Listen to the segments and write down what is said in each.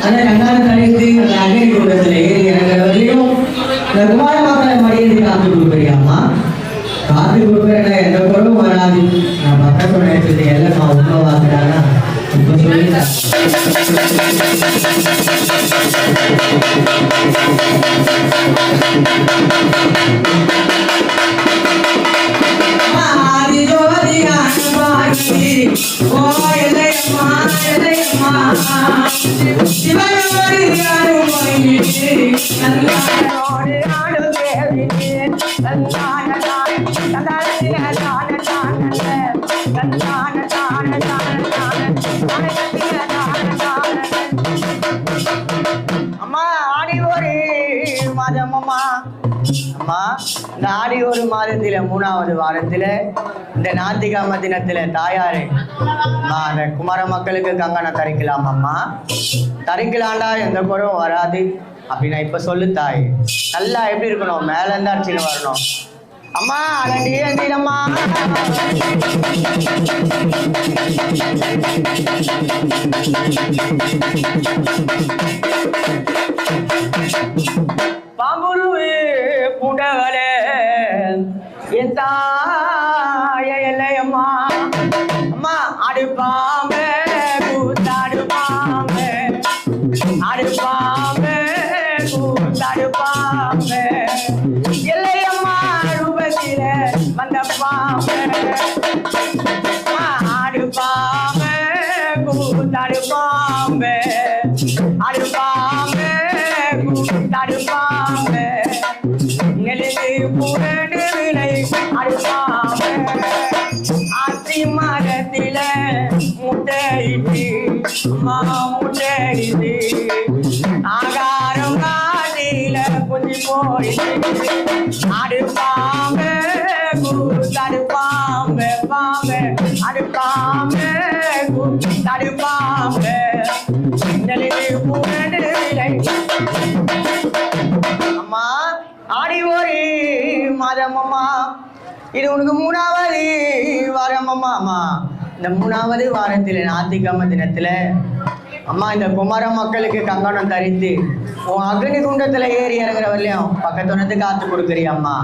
அந்த கண்ணாடி தனித்து அந்த அக்னி குண்டத்தில் ஏறி இறங்குறவரையும் இந்த குமார மக்களை மடியேறி காத்து கொடுக்குறியாம்மா. காத்து கொடுக்குறேன்னா எந்த குறவும் வராது. நான் பக்கத்தோட நேரத்தில் எல்லாம் நான் உண்மைவாக்குறானா இப்போ சொல்லிட்டேன். நாடி ஒரு மாதத்தில 3வது வாரத்தில இந்த ஞாயிற்றுக்கிழமை தினத்தில தாயாரு அந்த குமார மக்களுக்கு கங்கணம் தரிக்கலாம். அம்மா தரிக்கலாண்டா எந்த குறவும் வராது அப்படின்னா இப்ப சொல்லு தாய். நல்லா எப்படி இருக்கணும், மேல இருந்து அடிச்சுன்னு வரணும். அம்மா அடங்கியம்மா பாம்புருவே பூண்டவளே என் தாயம்மா. அம்மா அடுப்பாமே கூத்தாடுப்பாமே, அடுப்பாமே கூத்தாடுப்பாமே, எல்லையம்மா ரூபத்தில வந்த பாம்பே. அடுப்பாமே கூத்தாடுப்பாமே, அடுப்பாமே கூத்தாடுப்பாமே, நெலுது புரண்டு விலை அடுப்பாமே. ஆத்தி மரத்தில முட்டையிட்டு முட்டையிட்டு ஆகாரம் காட்டில குஞ்சு போயிட்டு அடுப்பாமே கூத்தடுப்பாமே பாம்பே, அடுப்பாமே கூத்தடுப்பாமே, நெலுது புரண்டு விலை. அம்மா ஆடி ஒரு மாதம்மா, இது உனக்கு 3வது வாரம் அம்மா. இந்த 3வது வாரத்தில் ஞாயிற்றுக்கிழமை தினத்துல அம்மா இந்த குமார மக்களுக்கு கங்கணம் தரித்து உன் அக்னி குண்டத்துல ஏறி இறங்குறவரையும் பக்கத்துனது காத்து கொடுக்குறியம்மா.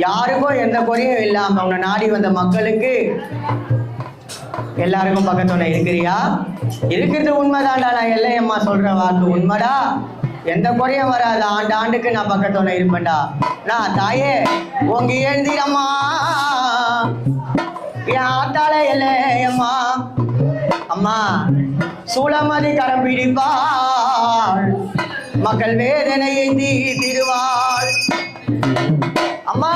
யாருக்கும் எந்த குறையும் இல்லாம உன்னை நாடி வந்த மக்களுக்கு எல்லாருக்கும் பக்கத்துணை இருக்கிறியா? இருக்கிறது உண்மைதான்டா. நான் எல்லையம்மா சொல்ற வாக்கு உண்மைடா. எந்த குறையும் வராது. ஆண்டுக்கு நான் பக்கத்தோட இருப்பேன்டா. நான் தாயே உங்க எழுந்திரம்மா என் ஆத்தால இல்லையம்மா. அம்மா சூளமதி கரம் பிடிப்பாள், மக்கள் வேதனையை தீர்த்திடுவாள். அம்மா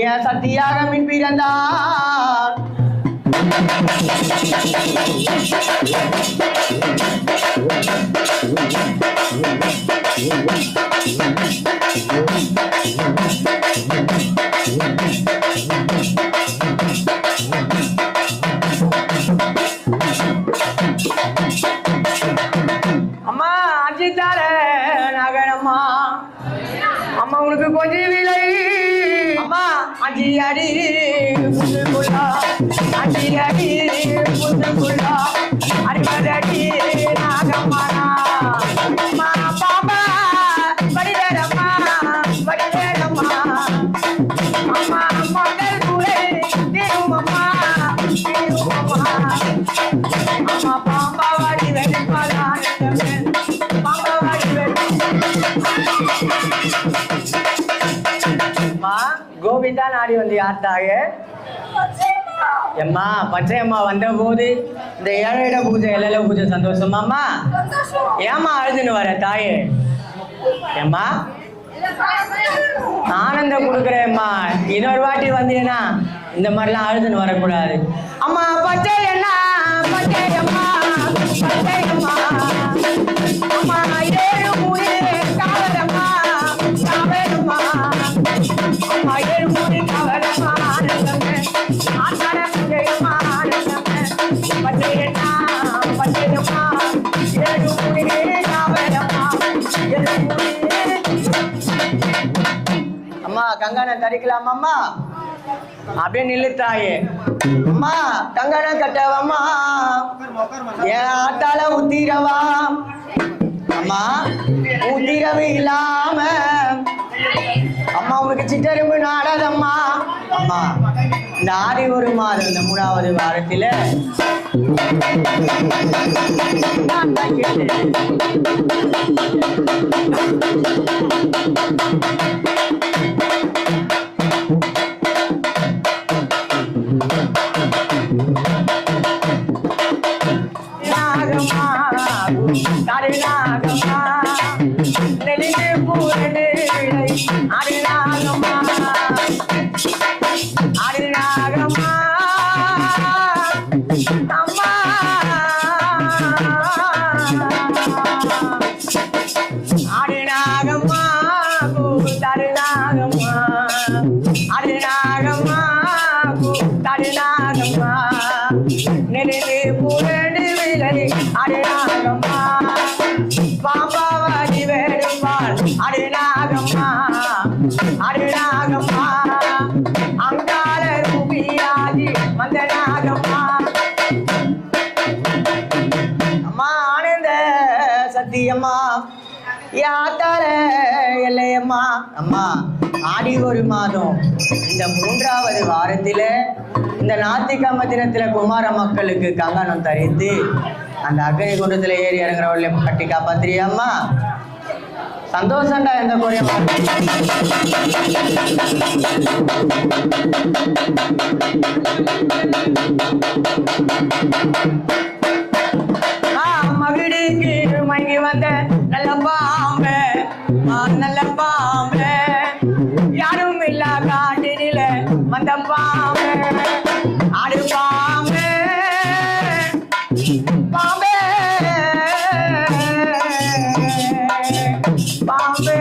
என் சத்தியாக மின் பிறந்தார். அம்மா அஜித்தார நகரம்மா. அம்மா உனக்கு கொஞ்சம் விலை. அம்மா அஜி அடி புதுக்குள்ளா, அஜி அடி புதுக்குள்ளா, அடிப்பதடி நாகம்மானா. அம்மா பாப்பா படிதரம்மா படிதரம்மா. அம்மா மக்கள் குறை திருமம்மா திருமம்மா. அம்மா பாம்பா வாடி வெடிப்பாளான் பாம்பா வாடி வெடி. அம்மா கோவிந்தா நாடி வந்து யார்த்தாக எம்மா பச்சையம்மா வந்த போது இந்த ஏழையிட பூஜை எல்லையில பூஜை சந்தோஷமாம்மா. ஏம்மா அழுதுன்னு வர தாயே? ஏம்மா ஆனந்தம் கொடுக்குறேம்மா. இன்னொரு வாட்டி வந்தீங்கன்னா இந்த மாதிரிலாம் அழுதுன்னு வரக்கூடாது. அம்மா பச்சையண்ணா பச்சையம்மா பச்சையம்மா. அம்மா ஏழு மூணு காவலம்மா காவலம்மா. அம்மா ஏழு மூணு காவலம்மா ஆனந்தமே ஆத்தார பச்சையம்மா ஆனந்தமே பச்சையண்ணா பச்சையம்மா ஏழு மூணு காவலம்மா ஏழு மூணு. அம்மா கங்கணம் தரிக்கலாமா? அப்படியே நில்லுத்தாயே. அம்மா கங்கணம் கட்டவம்மா என் ஆட்டால ஊத்திரவா. இரவு இல்லாம அம்மா உனக்கு சிட்டெரும்பு நாடதம்மா அம்மா இந்த ஆடி ஒரு மாதம் இந்த 3வது வாரத்தில நாகம்மா கருநாகம்மா நெளிந்து பூரணு அருநாகம்மா அருநாகம்மா அம்மா அருநாகம்மா தருநாகம்மா அருநாகம்மா தருநாகம்மா நெளிந்து பூரணு விலை அருநாகம்மா பாம்பாவாடி வேடுவாள் அருநாகம்மா அருநாகம்மா அங்காள ரூபியாகி மந்தநாகம்மா அம்மா ஆனந்த சத்தியம்மா யாத்தால எல்லையம்மா அம்மா ஆடி ஒரு மாதம் இந்த 3வது வாரத்தில இந்த நாத்திகம்ம தினத்துல குமார மக்களுக்கு கங்கணம் தரித்து அந்த அக்னி குண்டத்துல ஏறி இறங்குறவள்ள கட்டி காப்பாத்திரியாம்மா சந்தோஷம்டா எந்த குறையும் மகிழ்ச்சி மங்கி வந்த நல்ல பாம்பு நல்ல பாம்பு யாரும் இல்ல காட்டினில வந்த பாம்பு ஆடு பாம்பு பாம்பே பாம்பே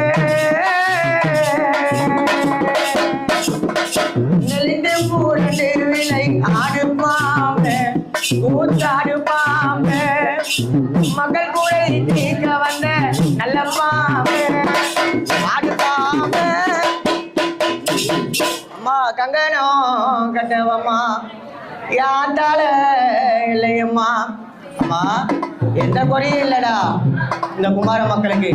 நெளிந்து பூரண்டு விலை ஆடு பாம்பு கூத்தாடு பாம்பு மகள் கூட தீர்க்க வந்த நல்ல பாம்பு ஆடு பாம்பு அம்மா கங்கணம் கட்டவம்மா யாத்தால இல்லையம்மா அம்மா எந்த குறையும் இல்லடா இந்த குமார மக்களுக்கு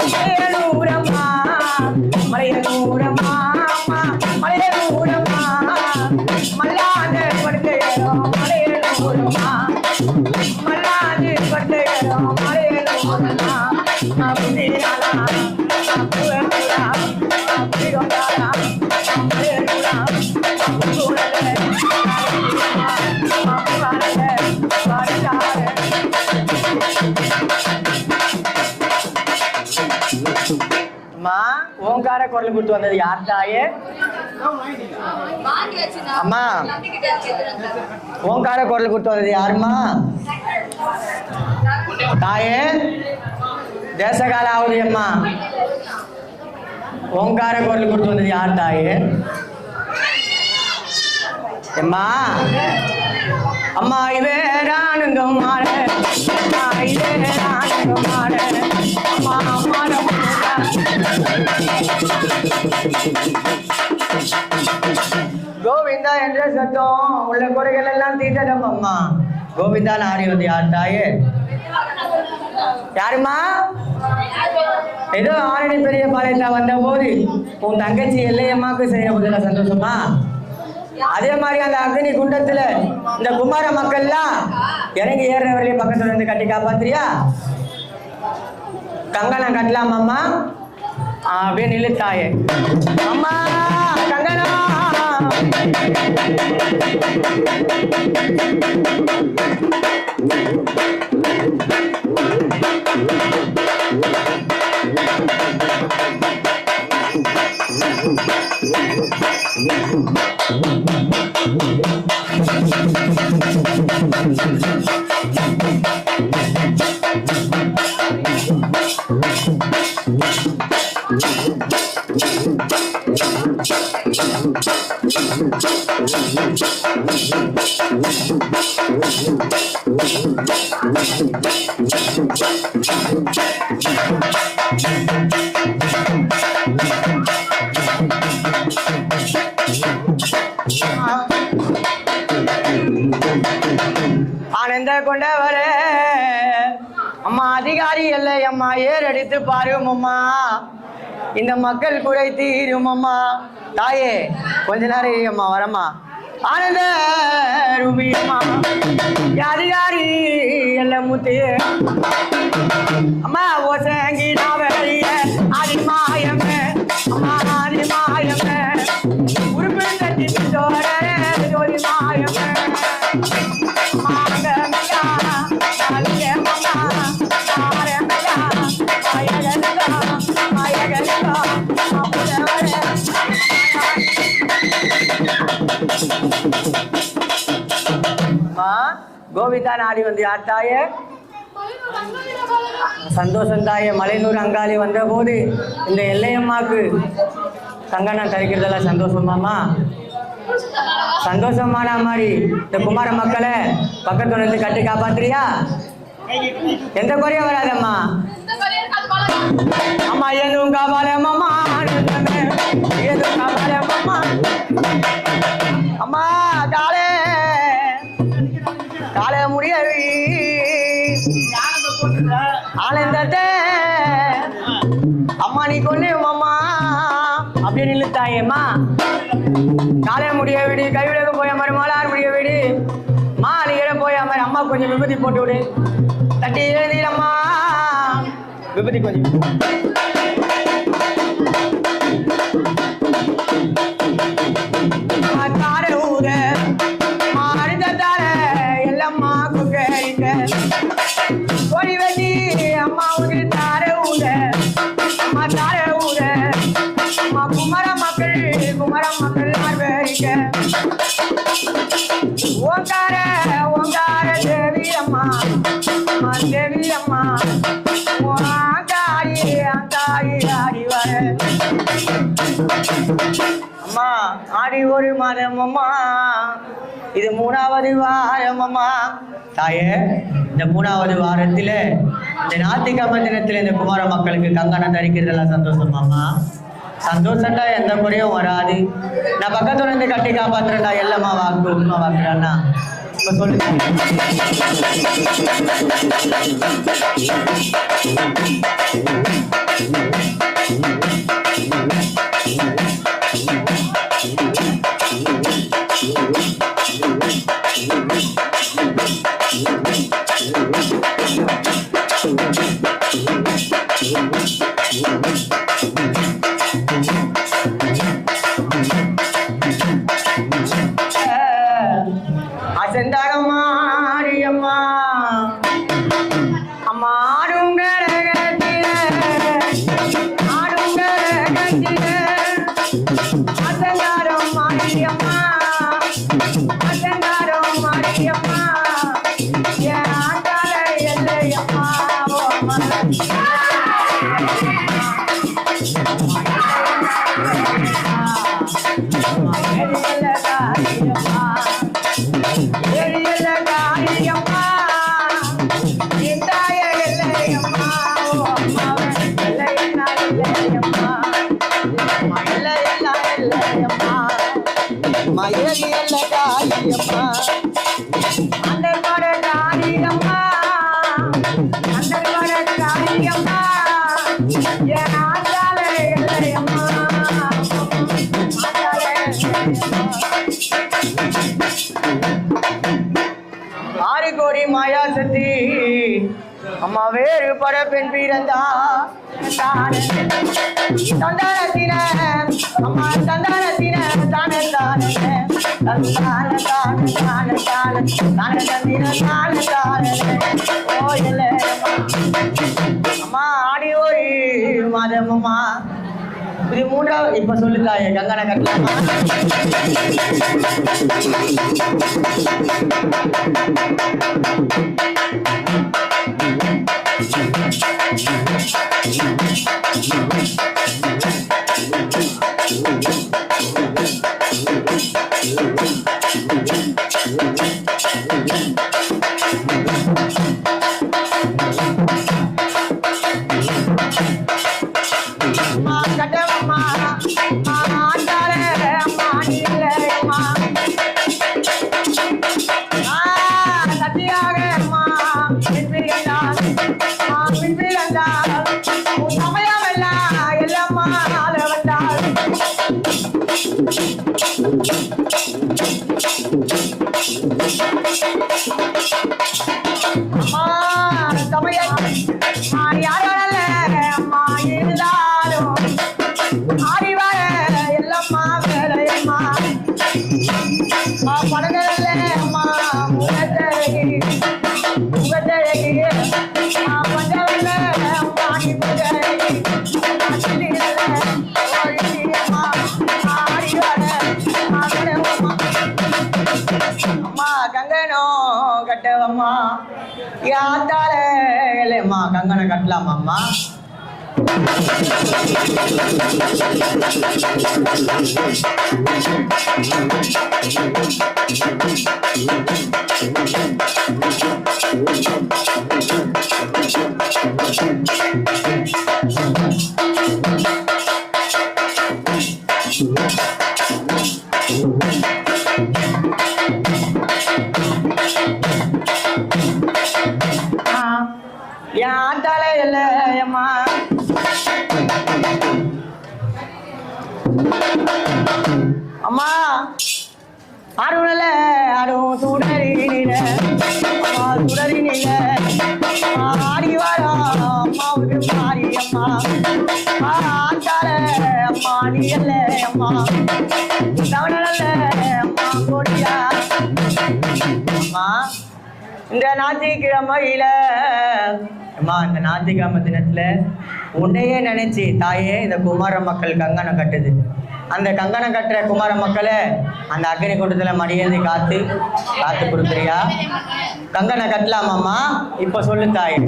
மலையனூரம்மா மலையனூரம்மா மலையனூரம்மா மல்லாது படுக்கையோ மலையனூரம்மா மல்லாது படுக்கையோ மலையனூரம்மா அப்படினாலா அப்படினா அப்படிடோடா மலையனூரா அப்படிடோடா அம்மா ஓங்கார குரல் கொடுத்து வந்தது யார் தாயே அம்மா ஓங்கார குரல் கொடுத்து வந்தது யாருமா தாயே தேசகால ஆகுது அம்மா ஓங்கார குரல் கொடுத்து வந்தது யார் தாயே அம்மா அம்மா இவே ராணுங்க மாற இவே ராணுங்க மாற அம்மா கோவிந்தா என்ற சத்தம் உள்ள குறைகள் எல்லாம் தீட்டடம் அம்மா கோவிந்தா நாடி வந்து யார் தாயே யாருமா ஏதோ ஆரணி பெரிய பாளையத்துல வந்த போது உன் தங்கச்சி எல்லையம்மாக்கு செய்ய முதல்ல சந்தோஷமா அதே மாதிரி அந்த அக்னி குண்டத்துல இந்த குமார மக்கள்லாம் இறங்கி ஏறவர்களையும் பக்கத்துல இருந்து கட்டி காப்பாத்திரியா கங்கணம் கட்டலாம் அம்மா அப்படியே நிலுத்தாயே அம்மா கங்கணம் ஆனந்த கொண்டவரே அம்மா அதிகாரி இல்லை அம்மா ஏறெடுத்து பாரும் அம்மா இந்த மக்கள் குறை தீரும் அம்மா தாயே கொஞ்ச நேரம் அம்மா வரம்மா ஆனந்த ரூபி அம்மா அதிகாரி எல்லாம் முத்து அம்மா ஓசங்கி நாவலிய ஆதிமாயமே அம்மா ஆதிமாயமே உறுப்பு தட்டி தோழரே ஜோதி மாயமே கோவிந்தா நாடி வந்து யார் தாயே சந்தோஷம் தாயே மலையனூர் அங்காளி வந்த போது இந்த எல்லையம்மாக்கு கங்கணம் தரிக்கிறதெல்லாம் சந்தோஷமாமா சந்தோஷமான மாதிரி இந்த குமார மக்களை பக்கத்துல இருந்து கட்டி காப்பாத்துறியா எந்த குறையும் வராதம்மா அம்மா எதுவும் காப்பாளம்மா எதுவும் காப்பாளம்மா அம்மா காலே காலை முடியவி ஆனந்தத்தை அம்மா நீ கொண்டு அம்மா அப்படின்னு இழுத்தாயம்மா காலை முடிய விடு கைவிடக்கு போய மாதிரி மாலார் முடிய விடு மாலையிட போய மாதிரி அம்மா கொஞ்சம் விபூதி போட்டு விடு தட்டி எழுதிடம்மா விபூதி கொஞ்சம் தார ஊர மாறித தார எல்லாம்மா குக்கரிங்க கொடி வெட்டி அம்மா ஊரு தார ஊர அம்மா தார ஊர அம்மா குமர மக்கள் ஆர்வரிக்க ஓங்கார ஓங்கார தேவி அம்மா அம்மா தேவி அம்மா ஆங்காரி ஆங்காரி ஆடி வர அம்மா ஆடி ஒரு மாதம் அம்மா இது 3வது வாரம் அம்மா தாயே இந்த 3வது வாரத்துல இந்த ஞாயிற்றுக்கிழமை தினத்துல இந்த குமார மக்களுக்கு கங்கணம் தரிக்கிறதெல்லாம் சந்தோஷமாம்மா சந்தோஷம்டா எந்த குறையும் வராது நான் பக்கத்துல இருந்து கட்டி காப்பாத்துறேன்டா எல்லாமா வாக்கு உண்மை வாக்குறான்னா இப்ப சொல்லுங்க அசந்தாகமாரியம்மா அம்மா ஆடுங்கரகத்தில அசங்காரம் மாரியம்மா அசங்காரம் மாரியம்மா என் ஆட்டால எல்லையம்மா அந்த பட காரியம்மா அந்த பட காரியம்மா என் ஆண்டால இல்லையம்மா ஆறு கோடி மாயா சக்தி அம்மா வேறு பட பெண் பிறந்தா தந்தானத்தின அம்மா தந்தானத்தின தானே தானே தந்தான தானே தானே தானே தானே தந்தின தானே தானே ஓயல அம்மா ஆடி ஒரு மாதம் அம்மா இது 3வது இப்ப சொல்லுதாயே கங்கண கட்டலாமா முகத்தழகி முகத்தழகி மஞ்சள் பாடி முகழகி அம்மா கங்கனோ கட்டவம்மா யாத்தால இல்லையம்மா கங்கனை கட்டலாமாம்மா யான் தலையில்லையம்மா அம்மா ஆடுனல ஆடும் சுடரி நீல அம்மா சுடரி நீல ஆடி வாரா அம்மாவுக்கு மாறி அம்மா ஆத்தால அம்மா நீ அல்ல அம்மா தவணல்ல அம்மா கோடியா அம்மா இந்த ஞாயிற்றுக்கிழமையில அம்மா இந்த ஞாயிற்றுக்கிழமை தினத்துல உன்னையே நினைச்சு தாயே இந்த குமார மக்கள் கங்கணம் கட்டுது. அந்த கங்கணம் கட்டுற குமார மக்களை அந்த அக்னி குண்டத்துல மடியேந்தி காத்து கொடுக்குறியா? கங்கணம் கட்டலாமாம்மா? இப்ப சொல்லு தாயே.